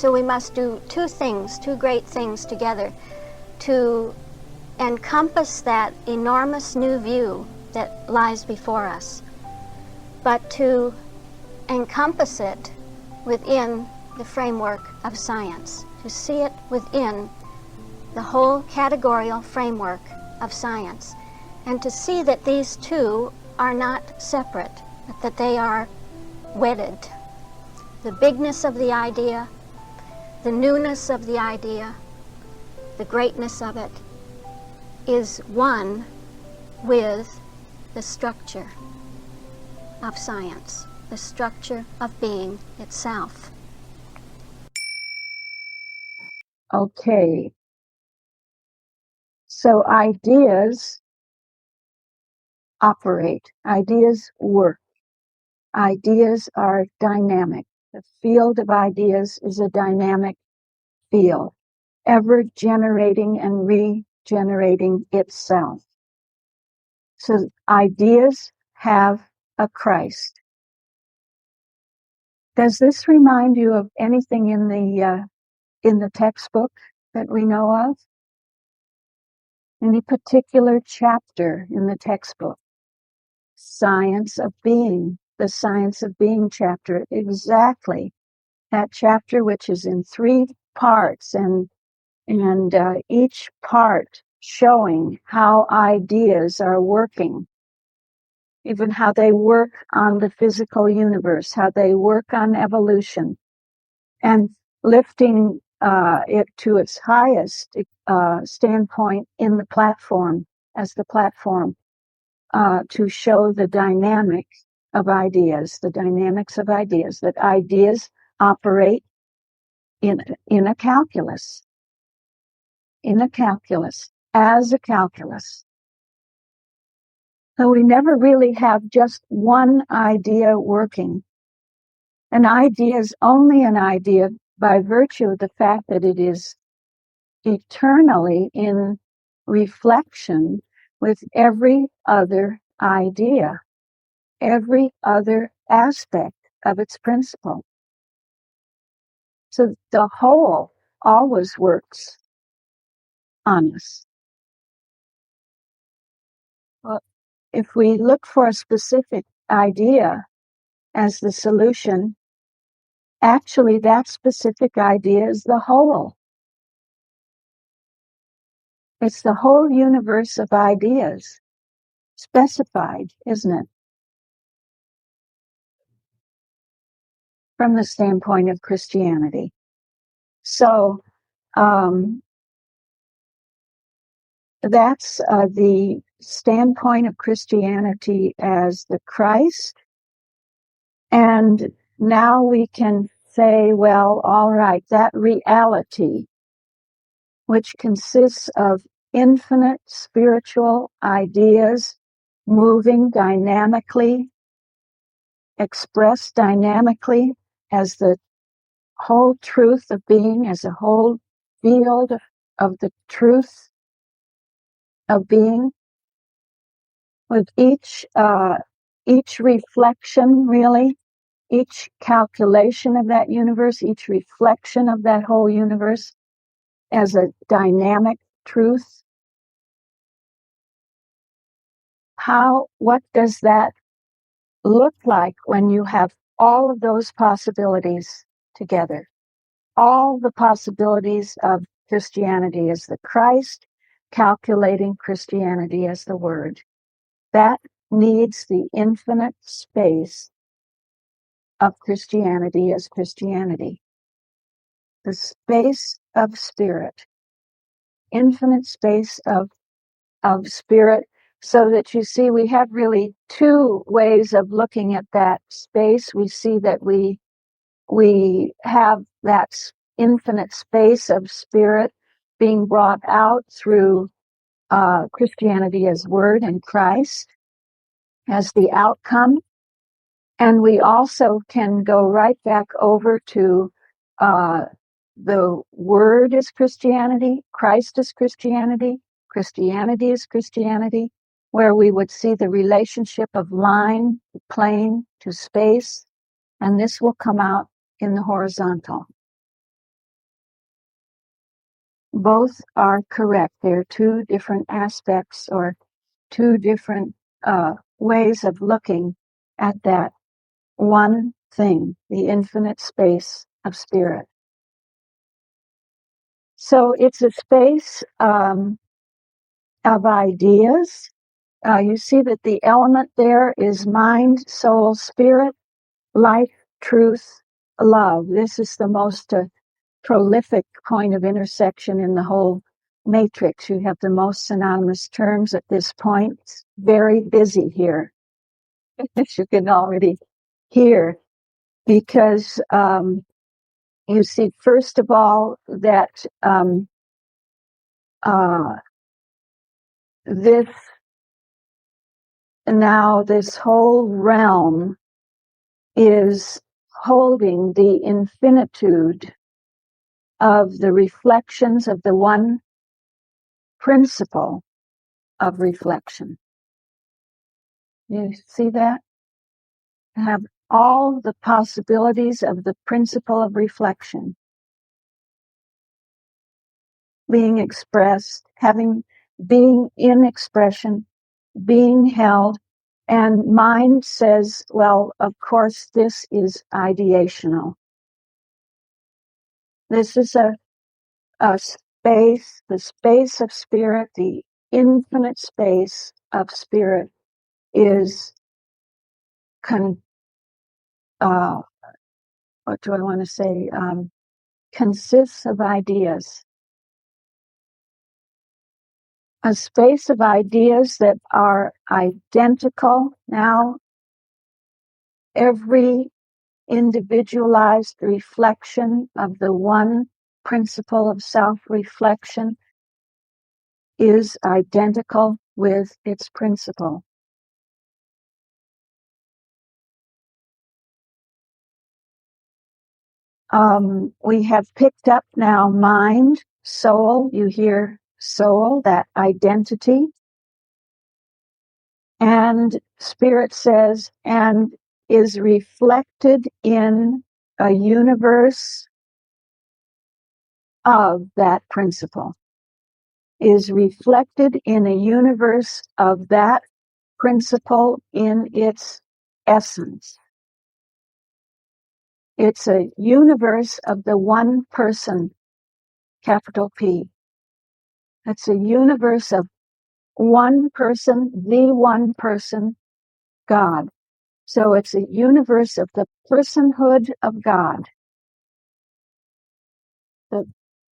So we must do two things, two great things together, to encompass that enormous new view that lies before us, but to encompass it within the framework of science, to see it within the whole categorical framework of science, and to see that these two are not separate, but that they are wedded. The bigness of the idea, the newness of the idea, the greatness of it is one with the structure of science, the structure of being itself. Okay. So ideas operate, ideas work, ideas are dynamic. The field of ideas is a dynamic field, ever generating and regenerating itself. So ideas have a Christ. Does this remind you of anything in the textbook that we know of? Any particular chapter in the textbook? Science of Being, the Science of Being chapter, exactly. That chapter, which is in 3 parts, and each part showing how ideas are working, even how they work on the physical universe, how they work on evolution, and lifting it to its highest standpoint in the platform, as the platform, to show the dynamic of ideas, the dynamics of ideas, that ideas operate in a calculus, as a calculus. So we never really have just one idea working. An idea is only an idea by virtue of the fact that it is eternally in reflection with every other idea, every other aspect of its principle. So the whole always works on us. Well, if we look for a specific idea as the solution, actually that specific idea is the whole. It's the whole universe of ideas, specified, isn't it? From the standpoint of Christianity. So that's the standpoint of Christianity as the Christ. And now we can say, well, all right, that reality, which consists of infinite spiritual ideas moving dynamically, expressed dynamically as the whole truth of being, as a whole field of the truth of being, with each reflection, really, each calculation of that universe, each reflection of that whole universe as a dynamic truth. What does that look like when you have all of those possibilities together? All the possibilities of Christianity as the Christ, calculating Christianity as the Word. That needs the infinite space of Christianity as Christianity. The space of spirit. Infinite space of spirit, so that you see we have really 2 ways of looking at that space. We see that we have that infinite space of spirit being brought out through Christianity as Word and Christ as the outcome. And we also can go right back over to the Word is Christianity, Christ is Christianity, Christianity is Christianity, where we would see the relationship of line to plane to space, and this will come out in the horizontal. Both are correct. They're two different aspects or two different ways of looking at that one thing, the infinite space of spirit. So it's a space of ideas. You see that the element there is mind, soul, spirit, life, truth, love. This is the most prolific point of intersection in the whole matrix. You have the most synonymous terms at this point. It's very busy here, as you can already hear, because you see, first of all, that this whole realm is holding the infinitude of the reflections of the one principle of reflection. You see that? Have all the possibilities of the principle of reflection being expressed, being in expression, being held, and mind says, well, of course, this is ideational. This is a space, the space of spirit, the infinite space of spirit is what do I want to say? Consists of ideas. A space of ideas that are identical. Now, every individualized reflection of the one principle of self-reflection is identical with its principle. We have picked up now mind, soul. You hear soul, that identity. And spirit says, and is reflected in a universe of that principle, is reflected in a universe of that principle in its essence. It's a universe of the one person, capital P. It's a universe of one person, the one person, God. So it's a universe of the personhood of God, the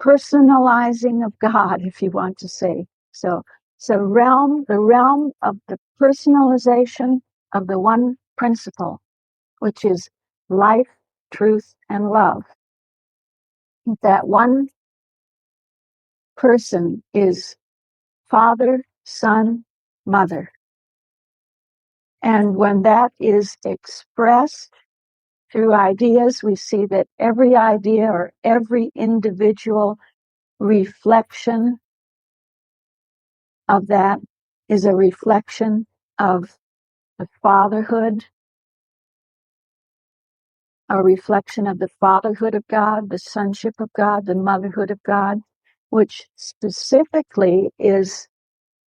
personalizing of God, if you want to say. So it's the realm of the personalization of the one principle, which is life, truth, and love. That one person is Father, Son, Mother. And when that is expressed through ideas, we see that every idea or every individual reflection of that is a reflection of the fatherhood, a reflection of the fatherhood of God, the sonship of God, the motherhood of God, which specifically is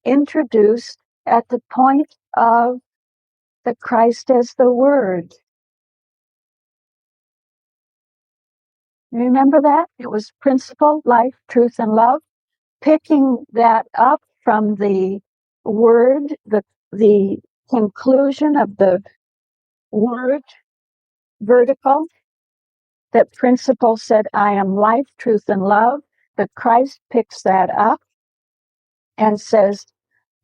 introduced at the point of the Christ as the Word. Remember that? It was principle, life, truth, and love. Picking that up from the Word, the conclusion of the Word vertical, that principle said, I am life, truth, and love. The Christ picks that up and says,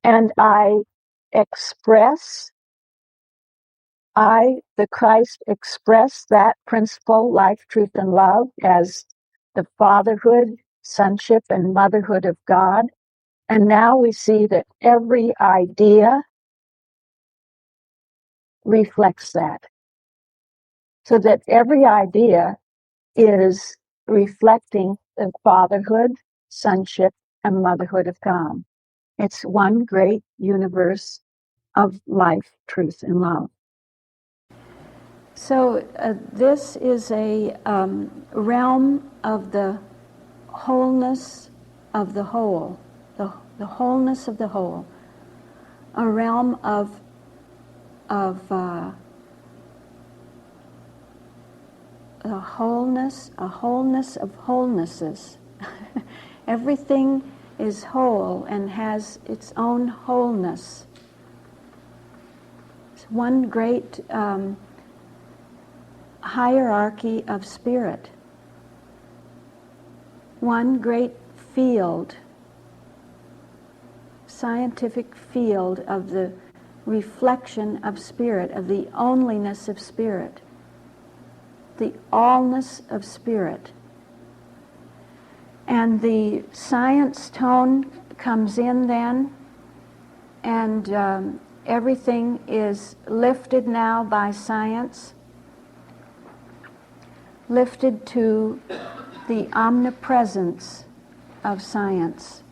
and the Christ, express that principle, life, truth, and love as the fatherhood, sonship, and motherhood of God. And now we see that every idea reflects that. So that every idea is reflecting the fatherhood, sonship, and motherhood of God. It's one great universe of life, truth, and love. So this is a realm of the wholeness of the whole, the wholeness of the whole, a realm of a wholeness of wholenesses. Everything is whole and has its own wholeness. It's one great hierarchy of spirit, one great field, scientific field of the reflection of spirit, of the onlyness of spirit, the allness of spirit. And the science tone comes in then, and everything is lifted now by science, lifted to the omnipresence of science.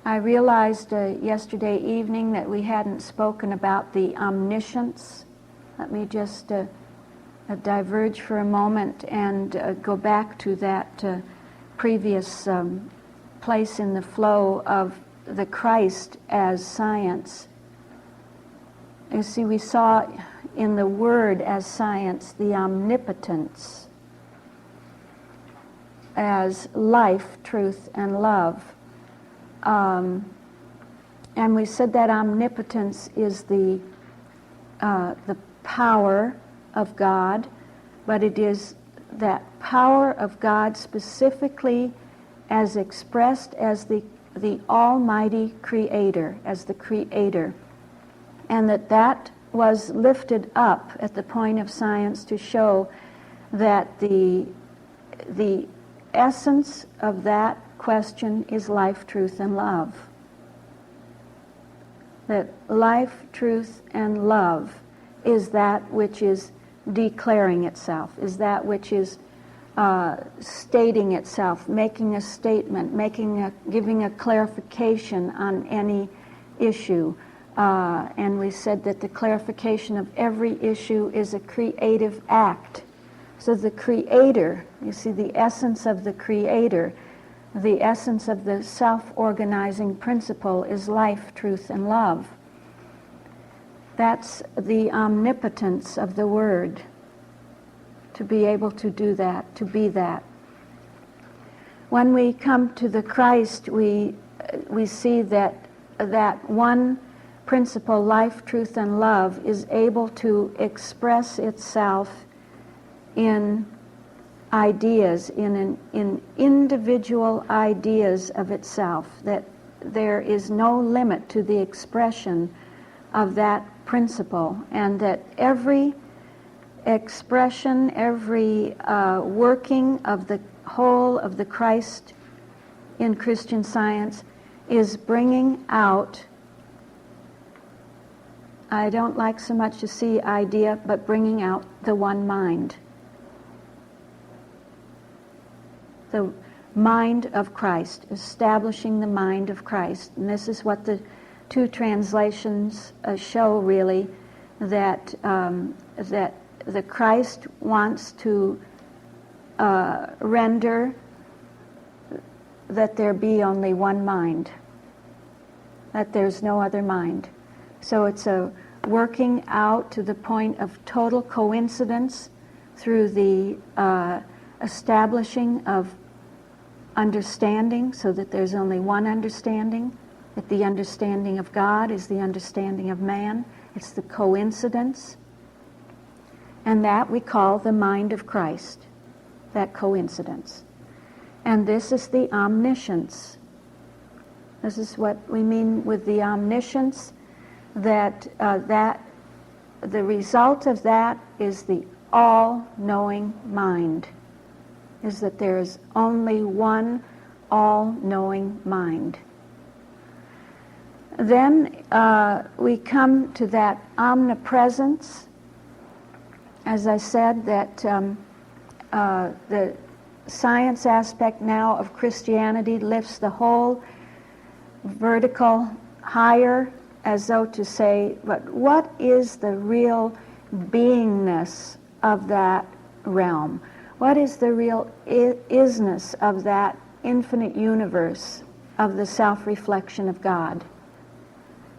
I realized yesterday evening that we hadn't spoken about the omniscience. Let me just diverge for a moment and go back to that previous place in the flow of the Christ as science. You see, we saw in the Word as science the omnipotence as life, truth, and love. And we said that omnipotence is the power of God, but it is that power of God specifically as expressed as the Almighty Creator, as the Creator. And that was lifted up at the point of science to show that the essence of that question is life, truth, and love. That life, truth, and love is that which is declaring itself, is that which is stating itself, making a statement, giving a clarification on any issue. And we said that the clarification of every issue is a creative act. So the Creator, you see, the essence of the Creator, the essence of the self-organizing principle is life, truth, and love. That's the omnipotence of the Word, to be able to do that, to be that. When we come to the Christ, we see that one principle, life, truth, and love, is able to express itself in ideas, in individual ideas of itself, that there is no limit to the expression of that principle, and that every expression, every working of the whole of the Christ in Christian Science is bringing out, I don't like so much to see idea, but bringing out the one mind. The mind of Christ, establishing the mind of Christ. And this is what the two translations show, really, that the Christ wants to render that there be only one mind, that there's no other mind. So it's a working out to the point of total coincidence through the establishing of understanding, so that there's only one understanding, that the understanding of God is the understanding of man. It's the coincidence. And that we call the mind of Christ, that coincidence. And this is the omniscience. This is what we mean with the omniscience, that the result of that is the all-knowing mind, is that there is only one all-knowing mind. Then we come to that omnipresence. As I said, that the science aspect now of Christianity lifts the whole vertical higher, as though to say, but what is the real beingness of that realm? What is the real isness of that infinite universe of the self-reflection of God.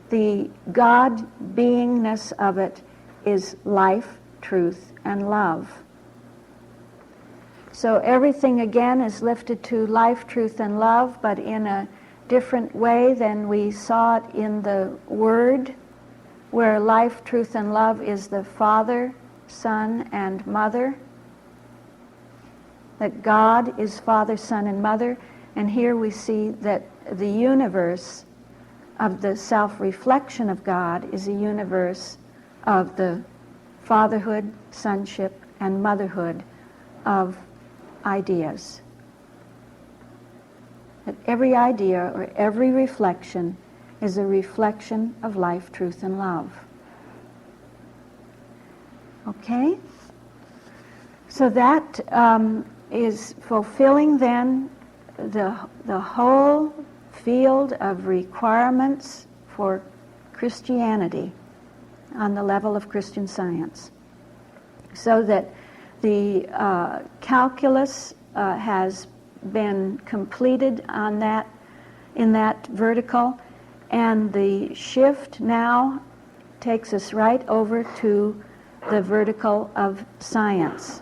The God beingness of it is life, truth, and love. So everything again is lifted to life, truth, and love, but in a different way than we saw it in the Word, where life, truth, and love is the Father, Son, and Mother. That God is Father, Son, and Mother. And here we see that the universe of the self-reflection of God is a universe of the fatherhood, sonship, and motherhood of ideas. That every idea or every reflection is a reflection of life, truth, and love. Okay? So that is fulfilling then the whole field of requirements for Christianity on the level of Christian Science. So that the calculus has been completed on that, in that vertical, and the shift now takes us right over to the vertical of science.